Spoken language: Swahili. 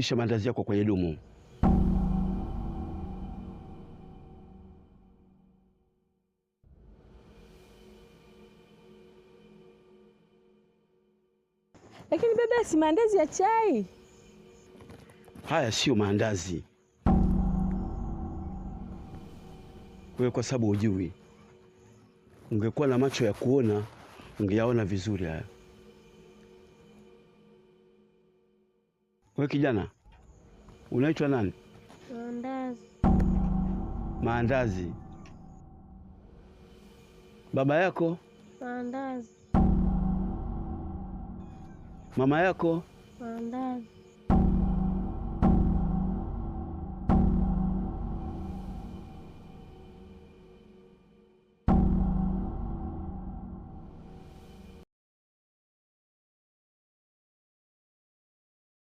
rudisha maandazi yako kwenye dumu. Lakini baba, si maandazi ya chai. Haya sio maandazi. Wewe kwa sababu hujui. Ungekuwa na macho ya kuona, ungeyaona vizuri haya. Wewe kijana, unaitwa nani? Maandazi. Maandazi. Baba yako? Maandazi. Mama yako? Maandazi.